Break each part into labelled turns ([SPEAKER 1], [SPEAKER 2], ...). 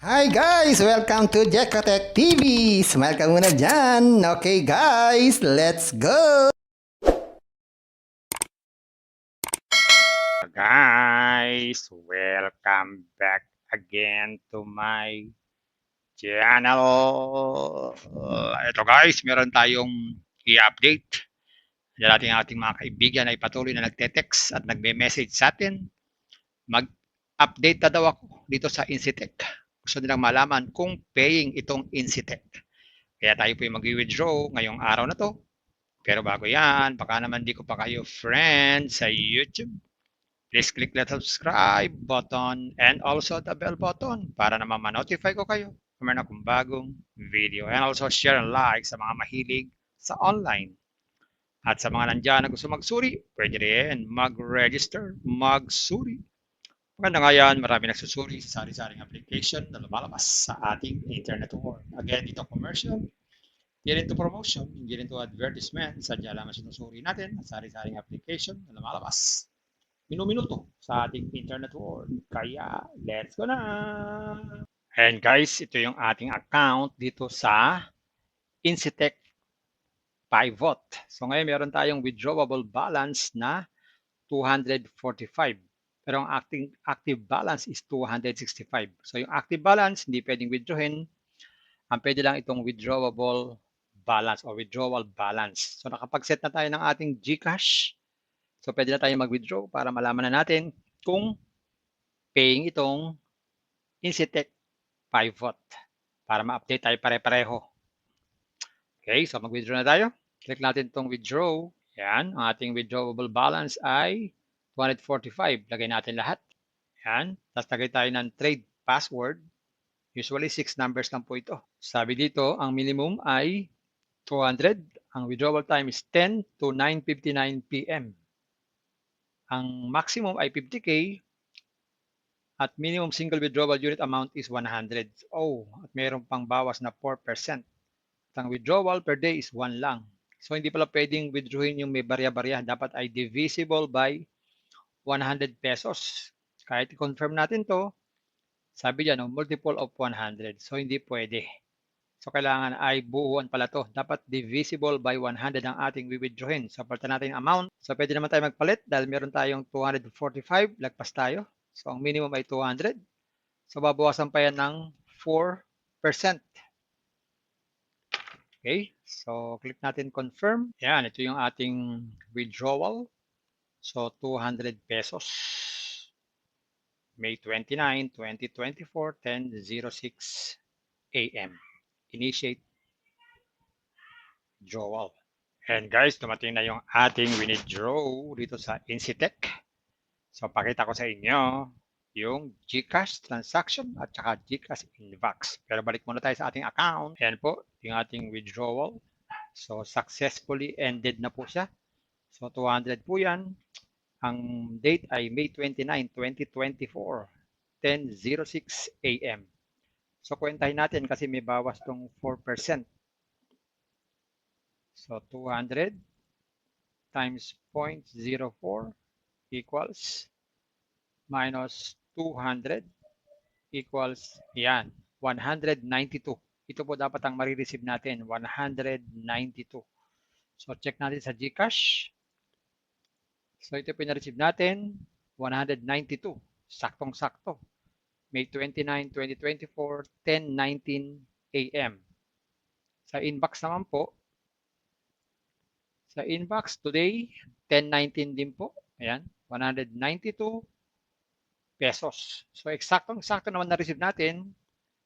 [SPEAKER 1] Hi guys! Welcome to Jekotech TV! Smile ka muna dyan! Okay guys, let's go!
[SPEAKER 2] Guys, welcome back again to my channel. Ito guys, meron tayong i-update. Dahil ating mga kaibigan ay patuloy na nagte-text at nagme-message sa atin. Mag-update na daw ako dito sa Incitec. Gusto nilang malaman kung paying itong Incitec. Kaya tayo po yung mag-withdraw ngayong araw na to. Pero bago yan, baka naman di ko pa kayo friend sa YouTube. Please click the subscribe button and also the bell button para naman ma-notify ko kayo kung meron akong bagong video. And also share and like sa mga mahilig sa online. At sa mga nandyan na gusto magsuri, pwede rin mag-register, magsuri. Maganda nga yan, marami nagsusuri sa sari-saring application na lumalabas sa ating internet world. Again, dito commercial, hindi rin to promotion, hindi rin to advertisement. Sadya lamang sinusuri natin sa sari-saring application na lumalabas minuminuto sa ating internet world. Kaya, let's go na! And guys, ito yung ating account dito sa Incitec Pivot. So ngayon meron tayong withdrawable balance na 245. Pero ang active balance is 265. So yung active balance, hindi pwedeng withdrawin. Ang pwede lang itong withdrawable balance o withdrawal balance. So nakapag-set na tayo ng ating GCash. So pwede na tayong mag-withdraw para malaman na natin kung paying itong Incitec Pivot para ma-update tayo pare-pareho. Okay, so mag-withdraw na tayo. Click natin itong withdraw. Yan, ang ating withdrawable balance ay 245. Lagay natin lahat. Yan, tapos lagay tayo ng trade password. Usually 6 numbers lang po ito. Sabi dito, ang minimum ay 200. Ang withdrawal time is 10 to 9:59 p.m. Ang maximum ay 50K at minimum single withdrawal unit amount is 100. Oh, at mayroon pang bawas na 4%. At ang withdrawal per day is 1 lang. So hindi pala pwedeng withdrawin yung may barya-barya. Dapat ay divisible by 100 pesos. Kahit i-confirm natin to, sabi dyan, no, multiple of 100. So hindi pwede. So kailangan ay buuan pala to. Dapat divisible by 100 ang ating withdrawin. So palitan natin yung amount. So pwede naman tayo magpalit dahil meron tayong 245. Lagpas tayo. So ang minimum ay 200. So babawasan pa yan ng 4%. Okay, so click natin confirm. Yan, ito yung ating withdrawal. So 200 pesos. May 29, 2024, 10:06 a.m. Initiate withdrawal. And guys, dumating na yung ating withdraw dito sa Incitec. So pakita ko sa inyo yung GCash transaction at saka GCash inbox. Pero balik muna tayo sa ating account. Ayan po, yung ating withdrawal. So successfully ended na po siya. So 200 po yan. Ang date ay May 29, 2024, 10:06 a.m. So kwentahin natin kasi may bawas tong 4%. So 200 times 0.04 equals minus 200 equals yan, 192. Ito po dapat ang marireceive natin, 192. So check natin sa GCash. So ito po yung na-receive natin, 192. Saktong-sakto. May 29, 2024, 10:19 a.m. Sa inbox naman po, sa inbox today, 10:19 din po. Ayan, 192 pesos. So eksaktong-sakto naman na-receive natin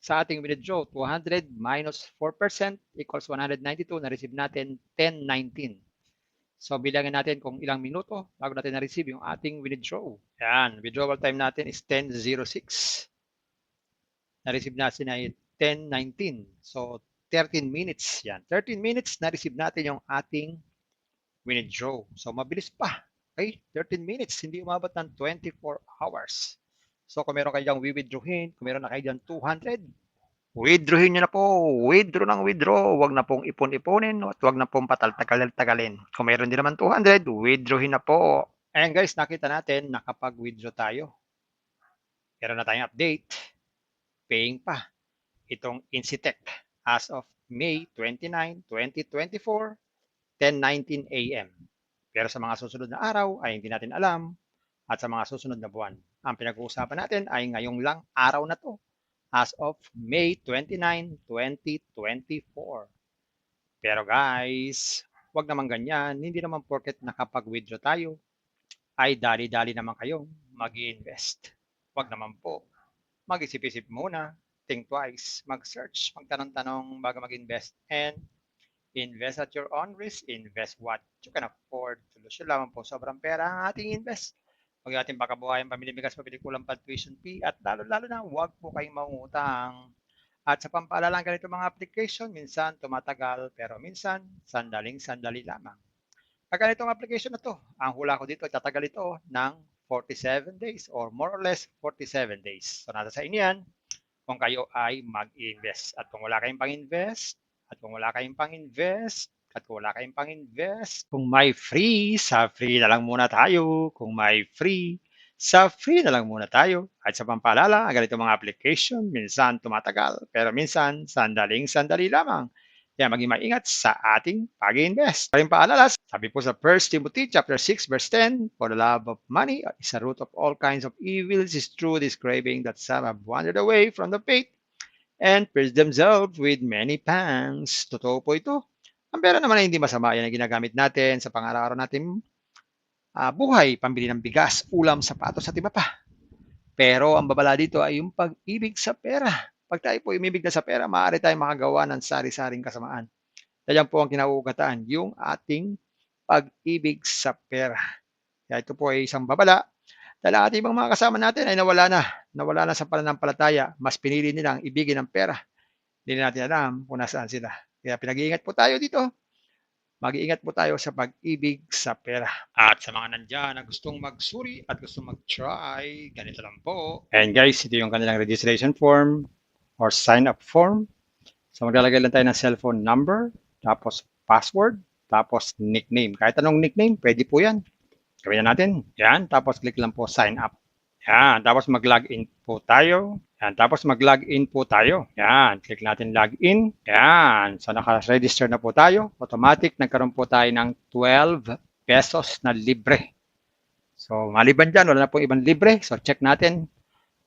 [SPEAKER 2] sa ating withdraw. 200 minus 4% equals 192. Na-receive natin 10:19. So bilangin natin kung ilang minuto bago natin na-receive yung ating withdraw. Ayan, withdrawal time natin is 10:06. Na-receive natin ay 10:19. So 13 minutes yan. 13 minutes na-receive natin yung ating withdraw. So mabilis pa. Okay? 13 minutes. Hindi umabot ng 24 hours. So kung meron kayo dyan withdrawin, kung meron na kayo dyan 200, withdrawin nyo na po. Withdraw ng withdraw. Huwag na pong ipon-iponin at huwag na pong patal-tagalin. Kung meron din naman 200, withdrawin na po. Ayan guys, nakita natin nakapag-withdraw tayo. Meron na tayong update. paying pa itong Incitec as of May 29, 2024, 10:19 a.m. Pero sa mga susunod na araw ay hindi natin alam at sa mga susunod na buwan. Ang pinag-uusapan natin ay ngayong lang araw na to as of May 29, 2024. Pero guys, wag naman ganyan. Hindi naman porket nakapag-withdraw tayo ay dali-dali naman kayong mag-invest. Wag naman po. Mag-isip-isip muna, think twice, mag-search, magtanong-tanong bago mag-invest, and invest at your own risk, invest what you can afford. Solusyon lamang po, sobrang pera ang ating invest. Huwag natin pakabuhayan, pamili bigas, pabili kulang pa tuition fee, at lalo-lalo na huwag po kayong mangutang. At sa pampaalala ng ganito mga application, minsan tumatagal, pero minsan sandaling-sandali lamang. Kagaya itong application na to, ang hula ko dito, tatagal ito ng 47 days or more or less 47 days. So nasa sa inyo yan kung kayo ay mag-invest. At kung wala kayong pang-invest, kung may free, sa free na lang muna tayo. Kung may free, sa free na lang muna tayo. At sa pampaalala, ang ganito mga application, minsan tumatagal, pero minsan sandaling-sandali lamang. Kaya maging maingat sa ating pag-invest. Paring paalala, sabi po sa 1 Timothy chapter 6 verse 10, for the love of money is a root of all kinds of evils, is true this craving that some have wandered away from the faith and pierced themselves with many pangs. Totoo po ito. Ang pera naman ay hindi masama. Yan ang ginagamit natin sa pang-araw-araw natin buhay, pambili ng bigas, ulam, sapatos at iba pa. Pero ang babala dito ay yung pag-ibig sa pera. Pag tayo po umibig na sa pera, maaari tayong makagawa ng sari-saring kasamaan. Yan po ang kinauugataan, yung ating pag-ibig sa pera. Kaya ito po ay isang babala. Dahil ang ating ibang mga kasama natin ay nawala na sa pananampalataya. Mas pinili nilang ibigin ang pera. Hindi natin alam kung nasaan sila. Kaya pinag-iingat po tayo dito. Mag-iingat po tayo sa pag-ibig sa pera. At sa mga nandyan na gustong magsuri at gustong mag-try, ganito lang po. And guys, ito yung kanilang registration form or sign-up form. So maglalagay lang tayo ng cellphone number, tapos password, tapos nickname. Kahit anong nickname, pwede po yan. Gawin na natin. Yan, tapos click lang po sign up. Yan, tapos mag-login po tayo. Yan, tapos mag-login po tayo. Yan, click natin login. Yan, so naka-register na po tayo. Automatic, nagkaroon po tayo ng 12 pesos na libre. So, maliban dyan, wala na pong ibang libre. So, check natin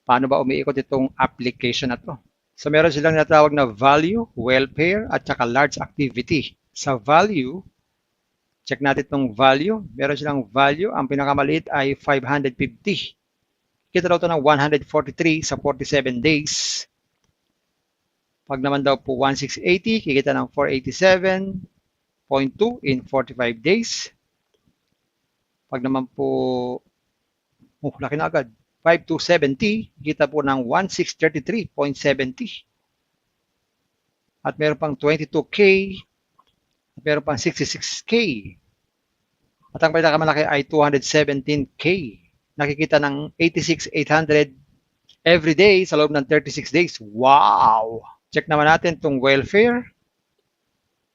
[SPEAKER 2] paano ba umiikot itong application na to. So, meron silang natawag na value, welfare, at saka large activity. Sa value, check natin itong value. Meron silang value. Ang pinakamaliit ay 550. Kita daw ito ng 143 sa 47 days. Pag naman daw po 1680, kikita ng 487.2 in 45 days. Pag naman po, laki na agad. 5270, kita po ng 1633.70. At meron pang 22K. At meron pang 66K. At ang pinakamalaki ay 217K. Nakikita ng 86,800 every day sa loob ng 36 days. Wow! Check naman natin itong welfare.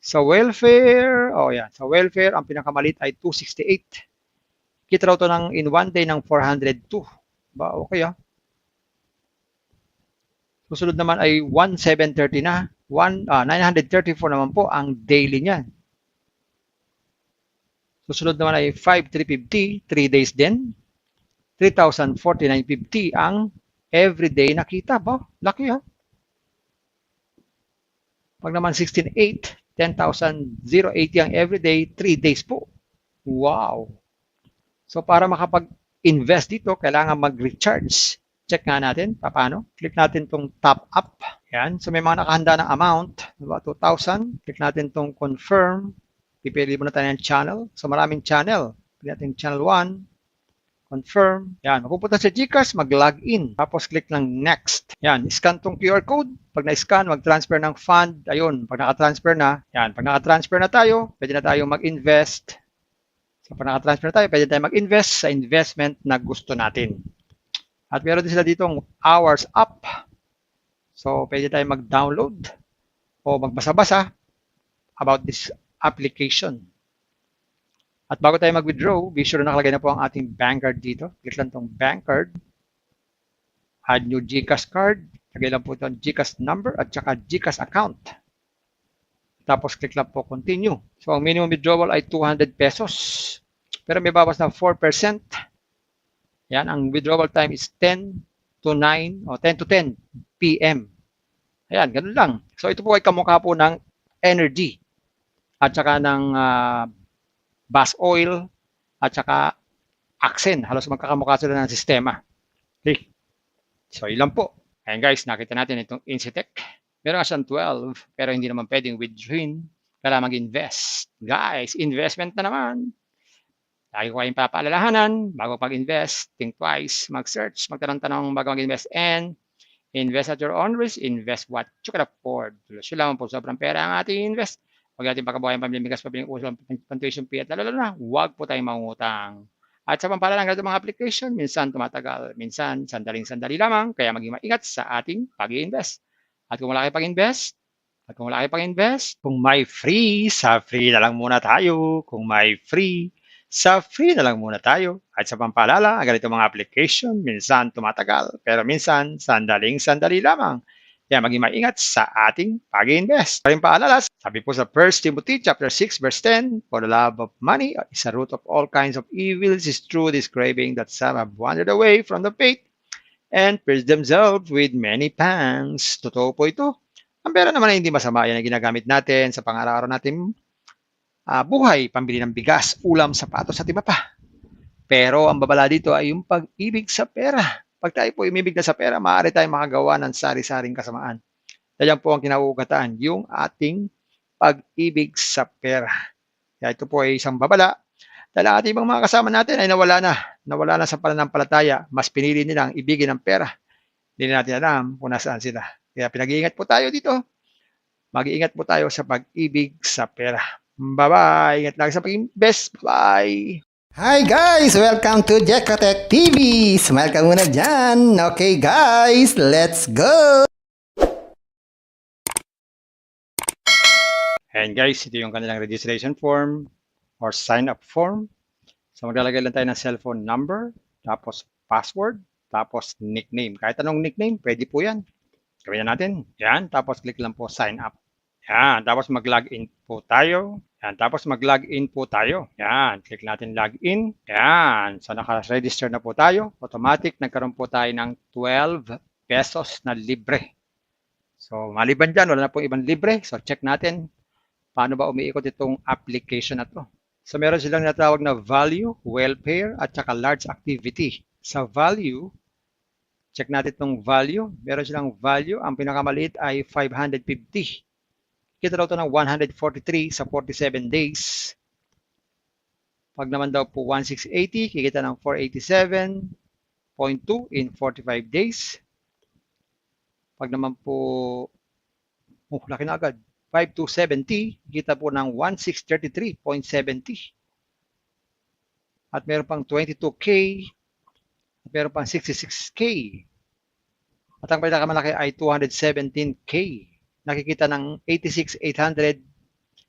[SPEAKER 2] Sa welfare, sa welfare, ang pinakamalit ay 268. Kita raw ito ng in one day ng 402. Ba, okay ah. Susunod naman ay 1730 na. 934 naman po ang daily niyan. Susunod naman ay 5350, 3 days din. 3,049.50 ang everyday nakita ba? Laki ha? Pag naman 16.8, 10,080 ang everyday, 3 days po. Wow! So para makapag-invest dito, kailangan mag-recharge. Check nga natin, paano? Click natin itong top up. Yan. So may mga nakahanda ng amount, diba? 2,000. Click natin itong confirm. Pipili muna tayo ng channel. So maraming channel. Click natin channel 1. Confirm. Yan. Mapupunta sa GCash, mag-login. Tapos click ng next. Yan. Scan tong QR code. Pag na-scan, mag-transfer ng fund. Ayun. Pag naka-transfer na. Yan. Pag naka-transfer na tayo, pwede na tayo mag-invest. So pag naka-transfer na tayo, pwede tayo mag-invest sa investment na gusto natin. At meron din sila ditong hours up. So pwede tayo mag-download o magbasa-basa about this application. At bago tayo mag-withdraw, be sure na nakalagay na po ang ating bank card dito. Click lang itong bank card. Add new GCash card. Lagay lang po ito ang GCash number at saka GCash account. Tapos click lang po continue. So ang minimum withdrawal ay 200 pesos. Pero may bawas na 4%. Yan, ang withdrawal time is 10 to 9 o 10 to 10 p.m. Ayan, ganun lang. So ito po ay kamukha po ng energy at saka ng bus oil at saka Accent. Halos magkakamukha sila ng sistema. Okay. So ilan po. Ayan guys, nakita natin itong Incitec. Meron nga siyang 12 pero hindi naman pwedeng withdrawin. Kailangan mag-invest. Guys, investment na naman. Lagi ko kayong papaalalahanan bago pag-invest, think twice, mag-search, magtanong-tanong bago mag-invest, and invest at your own risk, invest what you can afford. Tuloy lang po, sobrang pera ang ating invest. Huwag natin pagkabuhayan pamiligas, pabiling uso, tuition fee, at lalo na, huwag po tayong mangutang. At sa pampalalang ganito mga application, minsan tumatagal, minsan sandaling-sandali lamang, kaya maging maingat sa ating pag-invest. At kung wala kayo pag-invest, kung may free, sa free na lang muna tayo. Kung may free, sa free na lang muna tayo. At sa pampalala, ganito mga application, minsan tumatagal, pero minsan sandaling-sandali lamang. Kaya maging maingat sa ating pag-invest. Paring paalala, sabi po sa 1 Timothy chapter 6 verse 10, for the love of money is a root of all kinds of evils, is true this craving that some have wandered away from the faith and pierced themselves with many pangs. Totoo po ito. Ang pera naman ay hindi masama. Yan ang ginagamit natin sa pang-araw-araw natin buhay, pambili ng bigas, ulam, sapatos at iba pa. Pero ang babala dito ay yung pag-ibig sa pera. Pag tayo po umibig na sa pera, maaari tayong makagawa ng sari-saring kasamaan. Yan po ang kinauugataan, yung ating pag-ibig sa pera. Kaya ito po ay isang babala. Dahil ang ating mga kasama natin ay nawala na sa pananampalataya. Mas pinili nilang ibigin ang pera. Hindi natin alam kung nasaan sila. Kaya pinag-iingat po tayo dito. Mag-iingat po tayo sa pag-ibig sa pera. Bye-bye. Ingat lagi sa pag-invest. Bye.
[SPEAKER 1] Hi guys! Welcome to Jekatech TV! Smile ka muna dyan! Okay guys, let's go!
[SPEAKER 2] And guys, ito yung kanilang registration form or sign up form. So maglalagay lang tayo ng cellphone number, tapos password, tapos nickname. Kahit anong nickname, pwede po yan. Gawin na natin. Yan, tapos click lang po sign up. Yan, tapos mag-login po tayo. Yan, tapos mag-login po tayo. Yan, click natin login. Yan, so naka-register na po tayo. Automatic, nagkaroon po tayo ng 12 pesos na libre. So, maliban dyan, wala na pong ibang libre. So, check natin paano ba umiikot itong application na to. So, meron silang natawag na value, welfare, at saka large activity. Sa value, check natin itong value. Meron silang value. Ang pinakamaliit ay 550. Kita daw ito ng 143 sa 47 days. Pag naman daw po 1680, kikita ng 487.2 in 45 days. Pag naman po, laki na agad, 5270, kikita po ng 1633.70. At meron pang 22K, at meron pang 66K. At ang pinakamalaki ay 217K. Nakikita ng 86,800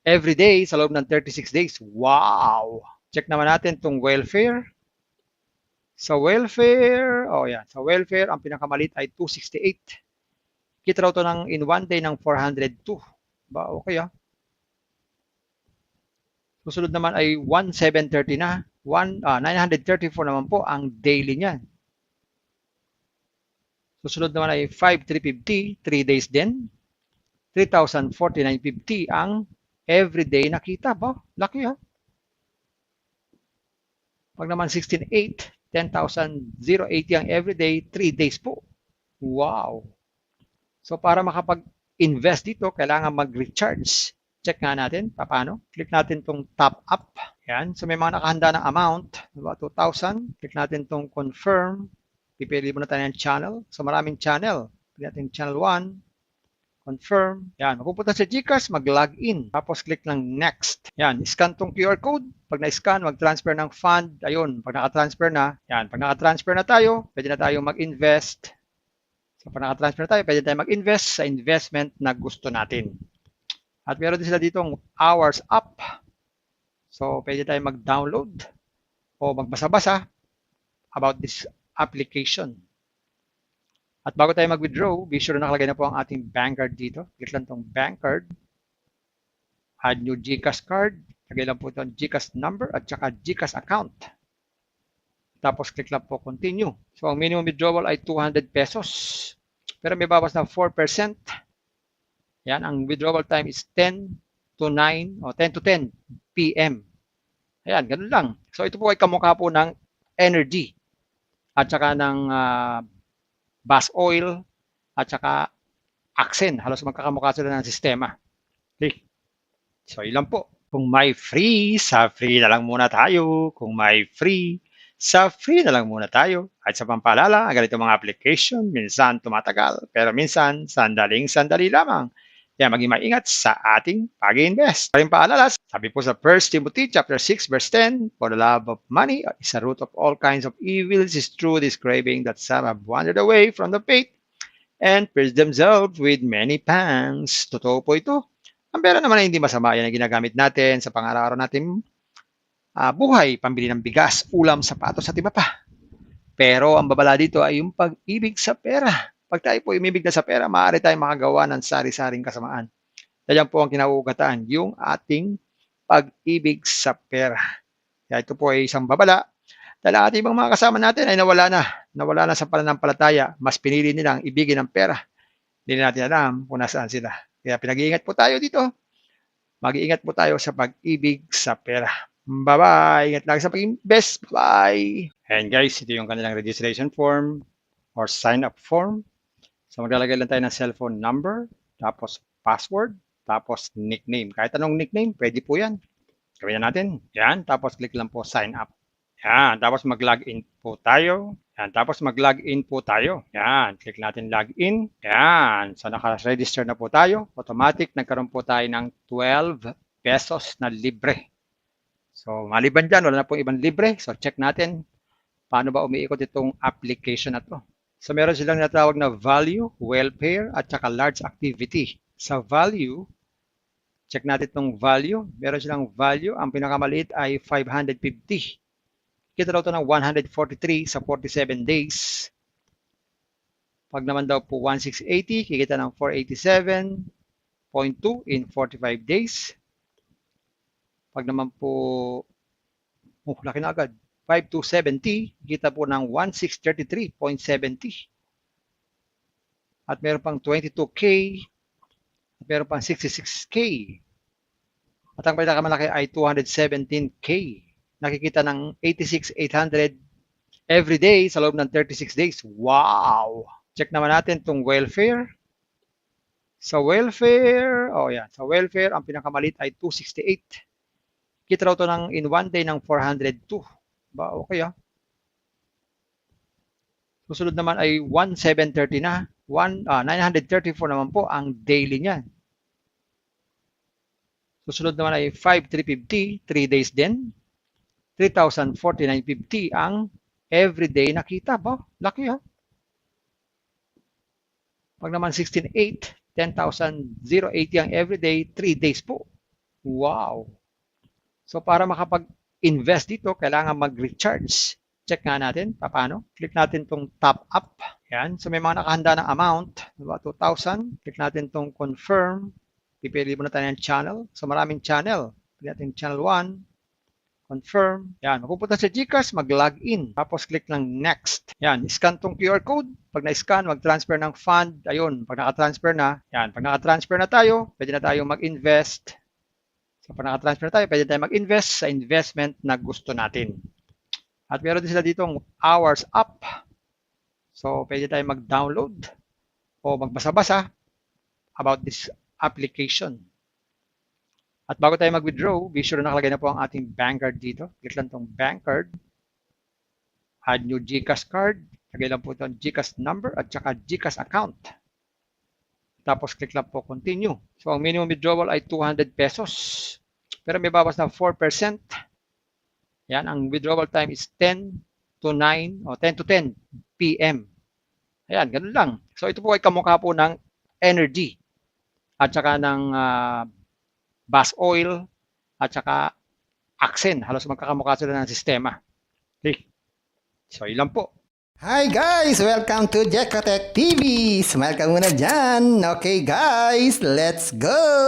[SPEAKER 2] every day sa loob ng 36 days. Wow! Check naman natin itong welfare. Sa welfare, sa welfare, ang pinakamalit ay 268. Kita raw ito ng in one day ng 402. Ba, okay ah. Susunod naman ay 1730 na. 934 naman po ang daily niyan. Susunod naman ay 5350, 3 days din. 3,049.50 ang everyday nakita ba? Laki ha? Pag naman 16,800, 10,080 ang everyday, 3 days po. Wow! So para makapag-invest dito, kailangan mag-recharge. Check nga natin, paano? Click natin itong top up. Yan. So may mga nakahanda ng amount, diba? 2,000. Click natin itong confirm. Pipili muna tayo ng channel. So maraming channel. Click natin channel 1. Confirm. Yan. Mapupunta sa GCash, mag-login. Tapos click lang next. Yan. Scan tong QR code. Pag na-scan, mag-transfer ng fund. Ayun. Pag naka-transfer na. Yan. Pag naka-transfer na tayo, pwede na tayo mag-invest. So pag naka-transfer na tayo, pwede tayo mag-invest sa investment na gusto natin. At meron din sila ditong hours up. So pwede tayo mag-download o magbasa-basa about this application. At bago tayo mag-withdraw, be sure na nakalagay na po ang ating bank card dito. Click lang tong bank card. Add new GCash card. Lagay lang po itong GCash number at saka GCash account. Tapos click lang po continue. So ang minimum withdrawal ay 200 pesos. Pero may bawas na 4%. Yan, ang withdrawal time is 10 to 9 o 10 to 10 p.m. Ayan, ganun lang. So ito po ay kamukha po ng energy at saka ng bus oil at saka Accent. Halos magkakamukha sila ng sistema. Okay. So ilan po. Kung may free, sa free na lang muna tayo. Kung may free, sa free na lang muna tayo. At sa pampaalala, ang ganito mga application, minsan tumatagal, pero minsan sandaling-sandali lamang. Kaya maging maingat sa ating pag-invest. Paring paalala, sabi po sa 1 Timothy chapter 6 verse 10, for the love of money is a root of all kinds of evils, is true this craving that some have wandered away from the faith and pierced themselves with many pangs. Totoo po ito. Ang pera naman ay hindi masama. Yan ang ginagamit natin sa pang-araw-araw natin buhay, pambili ng bigas, ulam, sapatos at iba pa. Pero ang babala dito ay yung pag-ibig sa pera. Pag tayo po umibig na sa pera, maaari tayong makagawa ng sari-saring kasamaan. Yan po ang kinauugataan, yung ating pag-ibig sa pera. Kaya ito po ay isang babala. Dahil ang ating ibang mga kasama natin ay nawala na sa pananampalataya. Mas pinili nilang ibigin ang pera. Hindi natin alam kung nasaan sila. Kaya pinag-iingat po tayo dito. Mag-iingat po tayo sa pag-ibig sa pera. Bye-bye. Ingat lagi sa pag-invest. Bye. And guys, ito yung kanilang registration form or sign-up form. So maglalagay lang tayo ng cellphone number, tapos password, tapos nickname. Kahit anong nickname, pwede po yan. Gawin na natin. Yan, tapos click lang po sign up. Yan, tapos mag-login po tayo. Yan, tapos mag-login po tayo. Yan, click natin login. Yan, so naka-register na po tayo. Automatic, nagkaroon po tayo ng 12 pesos na libre. So maliban dyan, wala na pong ibang libre. So check natin paano ba umiikot itong application na to. So meron silang natawag na value, welfare, at saka large activity. Sa value, check natin itong value. Meron silang value. Ang pinakamaliit ay 550. Kita daw ito ng 143 sa 47 days. Pag naman daw po 1680, kikita ng 487.2 in 45 days. Pag naman po, laki na agad. 5270, kita po ng 1633.70. At meron pang 22K, at meron pang 66K. At ang pinakamalaki ay 217K. Nakikita ng 86,800 every day sa loob ng 36 days. Wow! Check naman natin itong welfare. Sa welfare, sa welfare, ang pinakamalit ay 268. Kita raw ito ng in one day ng 402. Ba, okay ah. Susunod naman ay 1,730 na. 934 naman po ang daily niyan. Susunod naman ay 5,350, 3 days din. 3,049.50 ang everyday nakita. Ba, laki ah. Pag naman 16,800, 10,080 ang everyday, 3 days po. Wow! So para makapag-invest dito, kailangan mag-recharge. Check nga natin, paano? Click natin itong top up. Yan. So may mga nakahanda ng amount. 2,000. Click natin itong confirm. Pipili muna tayo ng channel. So maraming channel. Click natin channel 1. Confirm. Yan. Mapupunta sa GCash, mag-login. Tapos click ng next. Yan. Scan tong QR code. Pag na-scan, mag-transfer ng fund. Ayun. Pag naka-transfer na. Yan. Pag naka-transfer na tayo, pwede na tayo mag-invest. So pag naka-transfer na tayo, pwede tayo mag-invest sa investment na gusto natin. At meron din sila ditong hours up. So pwede tayo mag-download o magbasa-basa about this application. At bago tayo mag-withdraw, be sure na nakalagay na po ang ating bank card dito. Click lang itong bank card. Add new GCash card. Lagay lang po itong GCash number at saka GCash account. Tapos click lang po continue. So ang minimum withdrawal ay 200 pesos. Pero may bawas na 4%. Yan, ang withdrawal time is 10 to 9 o 10 to 10 p.m. Ayan, ganun lang. So ito po ay kamukha po ng energy at saka ng bus oil at saka Accent. Halos magkakamukha sila ng sistema. Okay. So ilan po.
[SPEAKER 1] Hi guys! Welcome to Jekotech TV! Smile ka muna dyan! Okay guys, let's go!